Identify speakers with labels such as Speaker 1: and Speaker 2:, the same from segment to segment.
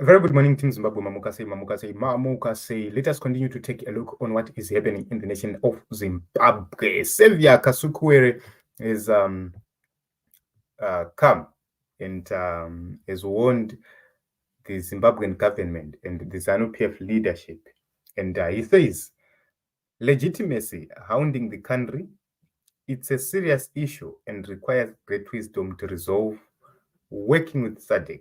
Speaker 1: Very good morning, Team Zimbabwe. Mamukase. Let us continue to take a look on what is happening in the nation of Zimbabwe. Xavier Kasukuwere is come and has warned the Zimbabwean government and the ZANU-PF leadership. And he says, legitimacy hounding the country, it's a serious issue and requires great wisdom to resolve, working with SADC.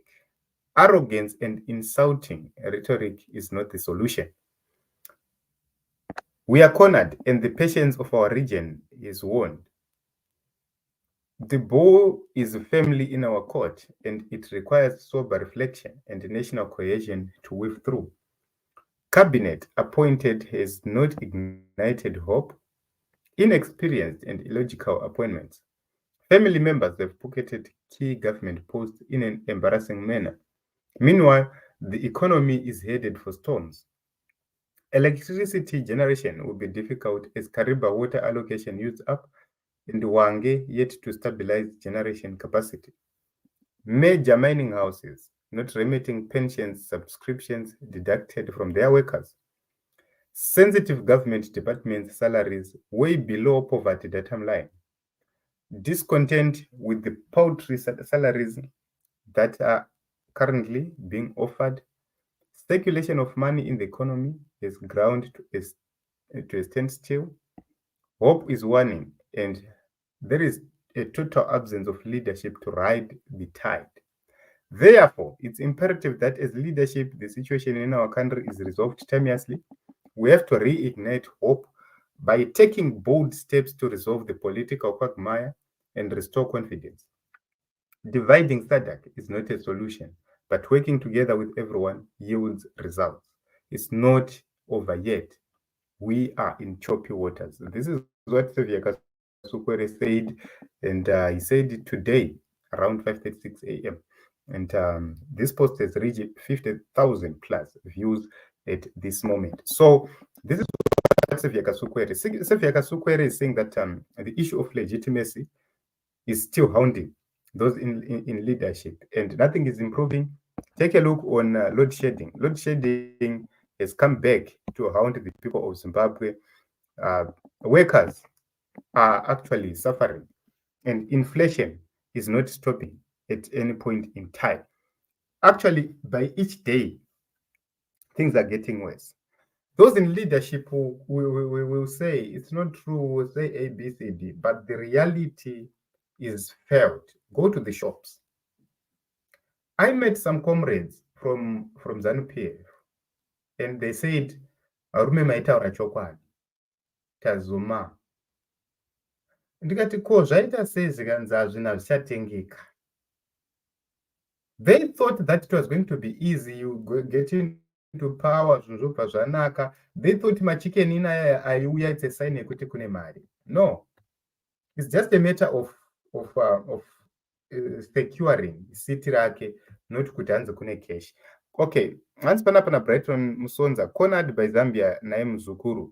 Speaker 1: Arrogance and insulting rhetoric is not the solution. We are cornered, and the patience of our region is warned. The ball is firmly in our court, and it requires sober reflection and national cohesion to weave through. Cabinet appointed has not ignited hope. Inexperienced and illogical appointments. Family members have pocketed key government posts in an embarrassing manner. Meanwhile, the economy is headed for storms. Electricity generation will be difficult as Kariba water allocation used up and Wange yet to stabilize generation capacity. Major mining houses not remitting pensions subscriptions deducted from their workers. Sensitive government departments' salaries way below poverty datum line. Discontent with the paltry salaries that are currently being offered. Speculation of money in the economy is ground to a standstill. Hope is waning, and there is a total absence of leadership to ride the tide. Therefore, it's imperative that as leadership, the situation in our country is resolved timelessly. We have to reignite hope by taking bold steps to resolve the political quagmire and restore confidence. Dividing SADC is not a solution, but working together with everyone yields results. It's not over yet. We are in choppy waters. This is what Xavier Kasukuwere said, and he said it today around 5:36 a.m. And this post has reached 50,000 plus views at this moment. So this is what Xavier Kasukuwere. Xavier Kasukuwere is saying that the issue of legitimacy is still hounding those in leadership, and nothing is improving. Take a look on load shedding. Load shedding has come back to hound the people of Zimbabwe. Workers are actually suffering, and inflation is not stopping at any point in time. Actually, by each day, things are getting worse. Those in leadership will say it's not true, will say A, B, C, D, but the reality is felt. Go to the shops. I met some comrades from ZANU-PF, and they said, arume maitaura chokwadi tazuma. Ndikati ko zvaita sei zvikanzi hazvina zvichatengeka. They thought that it was going to be easy, you get into power, zvobva zvanaka. They thought machicken inaya aiuya it's a sign yekuti kune mari. No, it's just a matter of securing city rake, not kuti hanzi kune cash. Okay, hanzi panapa Brighton Musonza, cornered by Zambia, naye Muzukuru.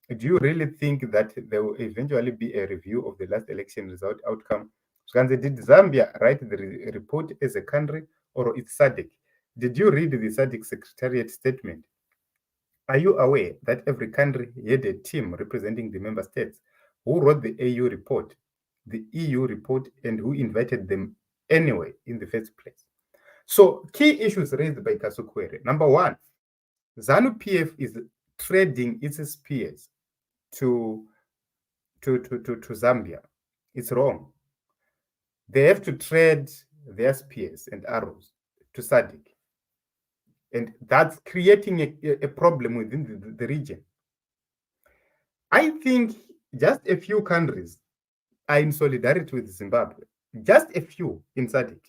Speaker 1: Do you really think that there will eventually be a review of the last election result outcome? Did Zambia write the report as a country, or it's SADC? Did you read the SADC Secretariat statement? Are you aware that every country had a team representing the member states who wrote the AU report, the EU report, and who invited them anyway in the first place? So, key issues raised by Kasukuwere. Number one, ZANU-PF is trading its spears to Zambia. It's wrong. They have to trade their spears and arrows to SADC. And that's creating a problem within the region. I think just a few countries are in solidarity with Zimbabwe. Just a few in SADC.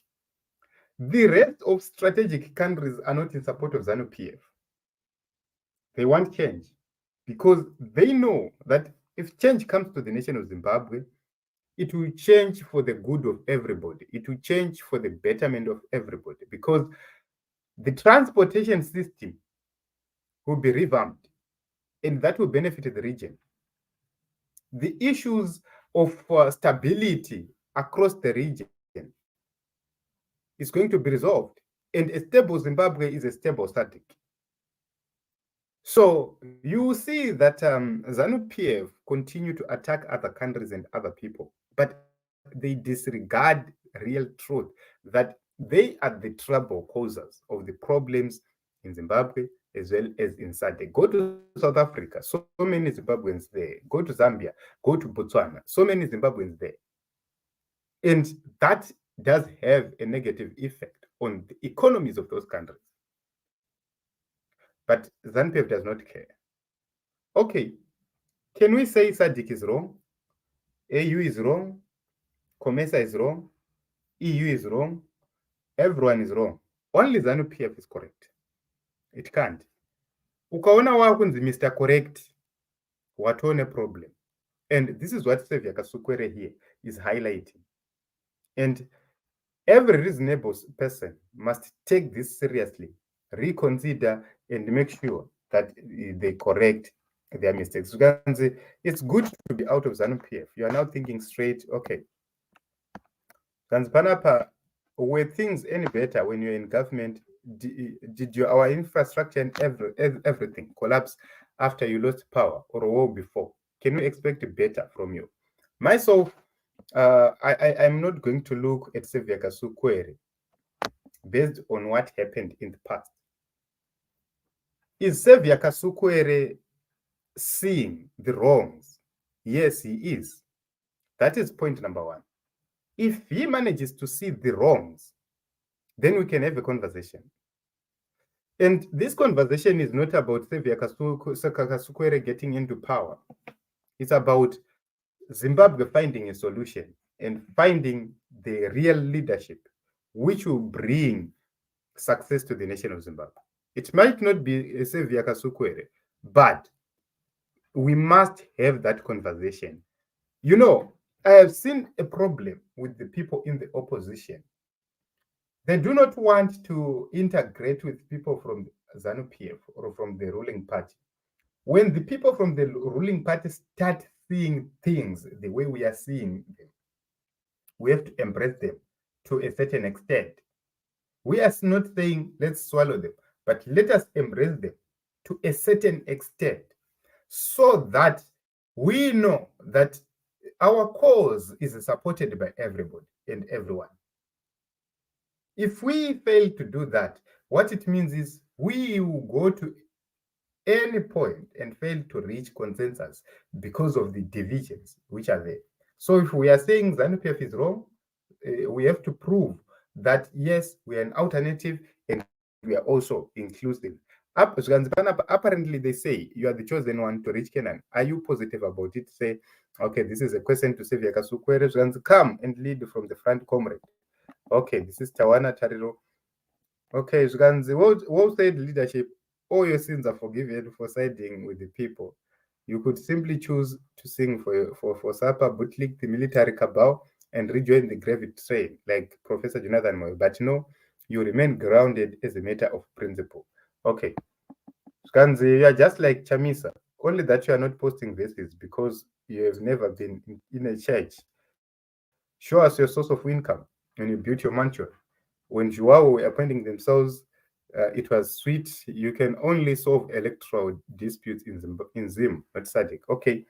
Speaker 1: The rest of strategic countries are not in support of ZANU-PF. They want change because they know that if change comes to the nation of Zimbabwe, it will change for the good of everybody. It will change for the betterment of everybody because the transportation system will be revamped and that will benefit the region. The issues of stability across the region is going to be resolved And a stable Zimbabwe is a stable SADC. So you see that ZANU-PF continue to attack other countries and other people, but they disregard real truth that they are the trouble causers of the problems in Zimbabwe as well as in SADC. Go to South Africa, so many Zimbabweans there. Go to Zambia, go to Botswana, so many Zimbabweans there. And that does have a negative effect on the economies of those countries. But ZANU-PF does not care. Okay, can we say SADC is wrong? AU is wrong? COMESA is wrong? EU is wrong? Everyone is wrong. Only ZANU-PF is correct. It can't. Ukaona wakunzi Mr. Correct, watone problem. And this is what Xavier Kasukuwere here is highlighting. And every reasonable person must take this seriously, reconsider, and make sure that they correct their mistakes. It's good to be out of ZANU-PF. You are now thinking straight, okay. Zanzibar, were things any better when you're in government? Did our infrastructure and everything collapse after you lost power or war before? Can we expect better from you? Myself, I'm not going to look at Xavier Kasukuwere based on what happened in the past. Is Xavier Kasukuwere seeing the wrongs? Yes, he is. That is point number one. If he manages to see the wrongs, then we can have a conversation. And this conversation is not about Xavier Kasukuwere getting into power. It's about Zimbabwe finding a solution and finding the real leadership which will bring success to the nation of Zimbabwe. It might not be Xavier Kasukuwere, but we must have that conversation. You know, I have seen a problem with the people in the opposition. They do not want to integrate with people from ZANU-PF or from the ruling party. When the people from the ruling party start seeing things the way we are seeing them, we have to embrace them to a certain extent. We are not saying let's swallow them, but let us embrace them to a certain extent so that we know that our cause is supported by everybody and everyone. If we fail to do that, what it means is we will go to any point and fail to reach consensus because of the divisions which are there. So if we are saying ZANU-PF is wrong, we have to prove that yes, we are an alternative and we are also inclusive. Apparently, they say you are the chosen one to reach Canaan. Are you positive about it? Say, okay, this is a question to Xavier Kasukuwere. Come and lead from the front, comrade. Okay, this is Tawana Tariro. Okay, what said leadership? All your sins are forgiven for siding with the people. You could simply choose to sing for supper, bootlick the military cabal, and rejoin the gravy train like Professor Jonathan Moyo. But no, you remain grounded as a matter of principle. Okay. Skanzi, you are just like Chamisa, only that you are not posting verses because you have never been in a church. Show us your source of income when you built your mansion. When Joao were appointing themselves, it was sweet. You can only solve electoral disputes in Zim, not SADC. Okay.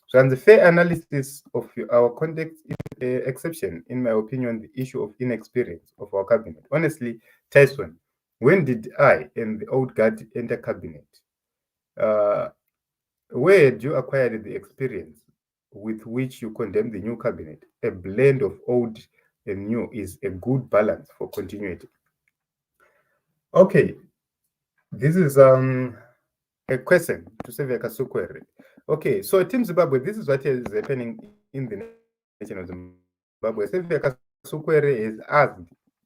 Speaker 1: So, and the fair analysis of our context is exception, in my opinion, the issue of inexperience of our cabinet. Honestly, Tyson, when did I and the old guard enter cabinet? Where did you acquire the experience with which you condemn the new cabinet? A blend of old and new is a good balance for continuity. Okay, this is a question to Xavier Kasukuwere. Okay, so Team Zimbabwe, this is what is happening in the nation of Zimbabwe. Xavier Kasukuwere is asked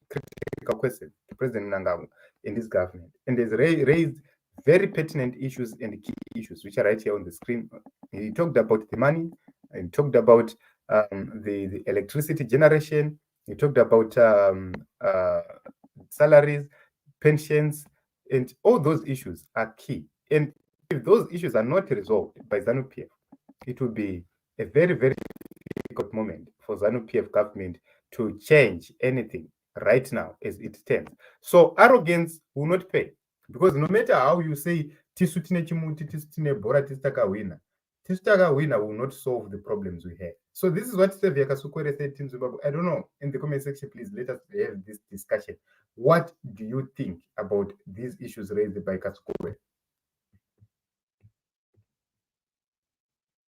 Speaker 1: critical question to President Mnangagwa in this government, and has raised very pertinent issues and key issues, which are right here on the screen. He talked about the money, he talked about the electricity generation, he talked about salaries, pensions, and all those issues are key. And if those issues are not resolved by ZANU-PF, it will be a very, very difficult moment for ZANU-PF government to change anything right now as it stands. So arrogance will not pay, because no matter how you say tisu tine chimuti, tisu tine bhora, tisu takahwina will not solve the problems we have. So this is what Sevia Kasukuwere said in Zimbabwe. I don't know, in the comment section, please let us have this discussion. What do you think about these issues raised by Kasukuwere?